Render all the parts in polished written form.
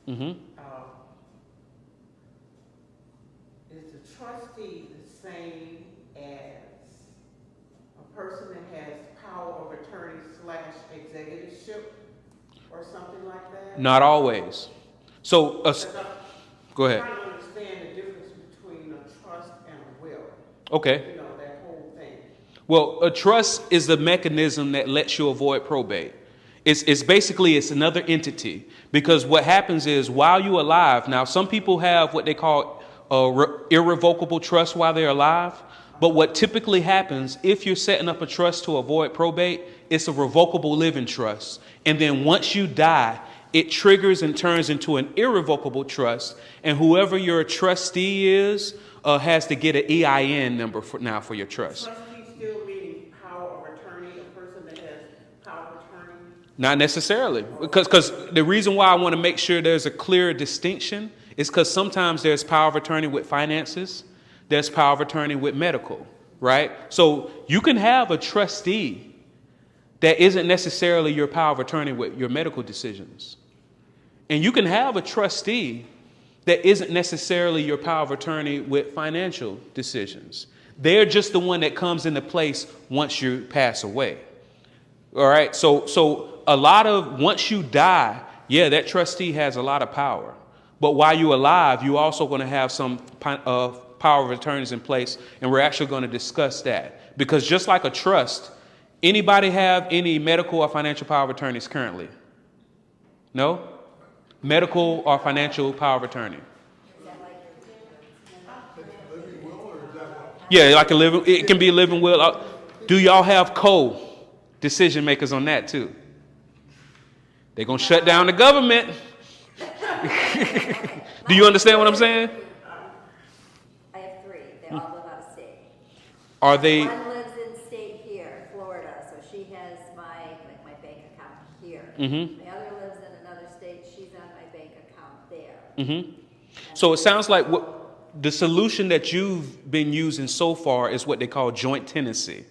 Mm-hmm. Is the trustee the same as a person that has power of attorney / executiveship or something like that? Not always. So, go I'm ahead. trying to understand the difference between a trust and a will. Okay. You know, that whole thing. Well, a trust is the mechanism that lets you avoid probate. It's basically it's another entity, because what happens is while you're alive, now some people have what they call irrevocable trust while they're alive, but what typically happens if you're setting up a trust to avoid probate, it's a revocable living trust. And then once you die, it triggers and turns into an irrevocable trust, and whoever your trustee is has to get an EIN number for your trust. Trustee still meaning power of attorney, a person that has power of attorney? Not necessarily, because the reason why I want to make sure there's a clear distinction is because sometimes there's power of attorney with finances, there's power of attorney with medical, right? So you can have a trustee that isn't necessarily your power of attorney with your medical decisions. And you can have a trustee that isn't necessarily your power of attorney with financial decisions. They're just the one that comes into place once you pass away. All right. So a lot of once you die, yeah, that trustee has a lot of power. But while you're alive, you're also going to have some power of attorneys in place. And we're actually going to discuss that, because just like a trust, anybody have any medical or financial power of attorneys currently? No? Medical or financial power of attorney? Yeah, like a living, it can be a living will. Do y'all have co-decision makers on that too? They're going to shut down the government. Do you understand what I'm saying? I have 3. They all live out of state. Are they? One lives in state here, Florida, so she has my bank account here. Mm-hmm. The other lives in another state. She's on my bank account there. Mm-hmm. So it sounds like the solution that you've been using so far is what they call joint tenancy.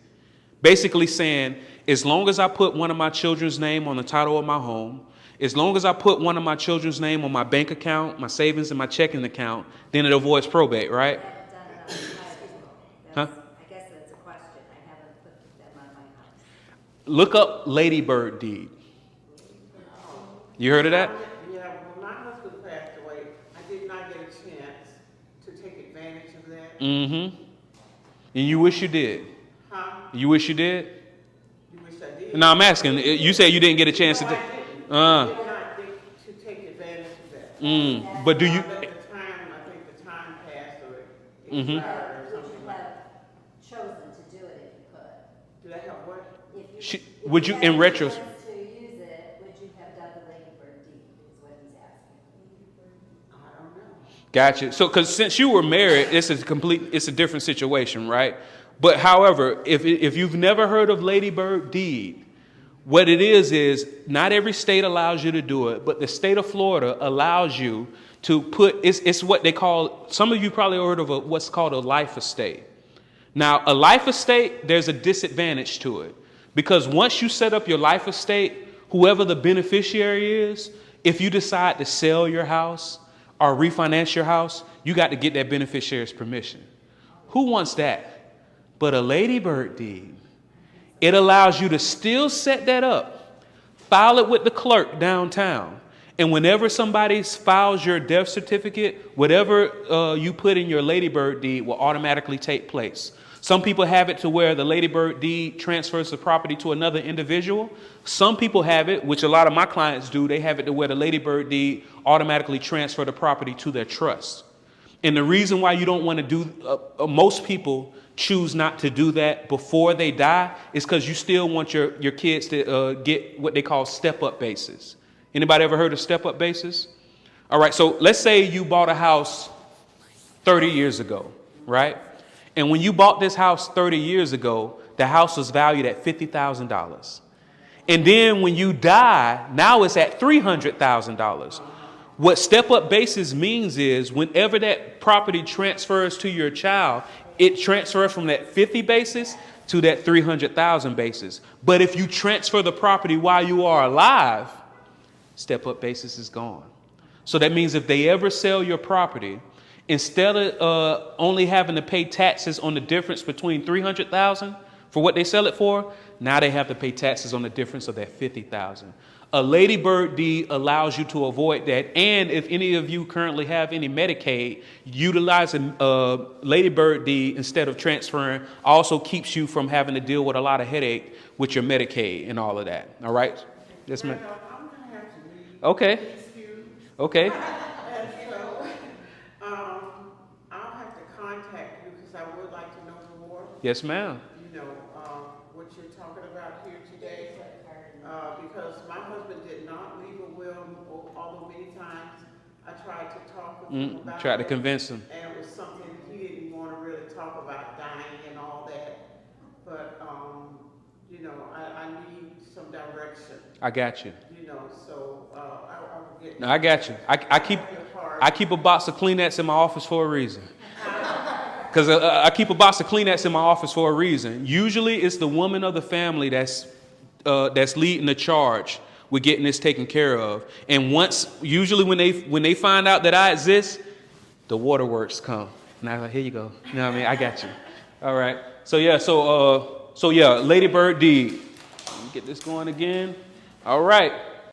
Basically saying, as long as I put one of my children's name on the title of my home, as long as I put one of my children's name on my bank account, my savings and my checking account, then it avoids probate, right? I haven't done it on my Huh? I guess that's a question. I haven't put them on my house. Look up Ladybird deed. You heard of that? Yeah, when my husband passed away, I did not get a chance to take advantage of that. Mm-hmm. And you wish you did. Huh? You wish you did? You wish I did? No, I'm asking. You said you didn't get a chance to No, do. I didn't. I did not get to take advantage of that. But do you? At the time, I think the time passed or it Mhm. expired or Would something you like have that. chosen to do it if you could? Did I have what? Would you, had in a retrospect? chance to use it, would you have done the Ladybird deed, is what he's asking. I don't know. Gotcha. So, because since you were married, it's a different situation, right? But however, if you've never heard of Ladybird deed, what it is not every state allows you to do it, but the state of Florida allows you to put, it's what they call, some of you probably heard of what's called a life estate. Now, a life estate, there's a disadvantage to it, because once you set up your life estate, whoever the beneficiary is, if you decide to sell your house or refinance your house, you got to get that beneficiary's permission. Who wants that? But a Ladybird deed, it allows you to still set that up, file it with the clerk downtown, and whenever somebody files your death certificate, whatever you put in your Ladybird deed will automatically take place. Some people have it to where the Ladybird deed transfers the property to another individual. Some people have it, which a lot of my clients do, they have it to where the Ladybird deed automatically transfer the property to their trust. And the reason why you don't want to do, most people choose not to do that before they die is because you still want your kids to get what they call step-up basis. Anybody ever heard of step-up basis? All right, so let's say you bought a house 30 years ago, right? And when you bought this house 30 years ago, the house was valued at $50,000. And then when you die, now it's at $300,000. What step-up basis means is whenever that property transfers to your child, it transfers from that 50 basis to that 300,000 basis. But if you transfer the property while you are alive, step-up basis is gone. So that means if they ever sell your property, instead of only having to pay taxes on the difference between $300,000 for what they sell it for, now they have to pay taxes on the difference of that $50,000. A Lady Bird deed allows you to avoid that. And if any of you currently have any Medicaid, utilizing a Lady Bird deed instead of transferring also keeps you from having to deal with a lot of headache with your Medicaid and all of that. All right? Yes, ma'am. Randolph, I'm gonna have to leave. Okay. Excuse. Okay. And so, I'll have to contact you because I would like to know more, Yes, ma'am. you know, what you're talking about here today. Because my husband did not leave a will, although many times I tried to talk with him about it. Try to convince them. And it was something he didn't want to really talk about, dying and all that. But, you know, I need some direction, I got you. you know, so, I will get. No, I got you. I keep a box of Kleenex in my office for a reason. Because I keep a box of Kleenex in my office for a reason. Usually it's the woman of the family that's leading the charge with getting this taken care of. And usually when they find out that I exist, the waterworks come. And I'm like, here you go. You know what I mean? I got you. All right. So yeah, Lady Bird deed. Let me get this going again. All right.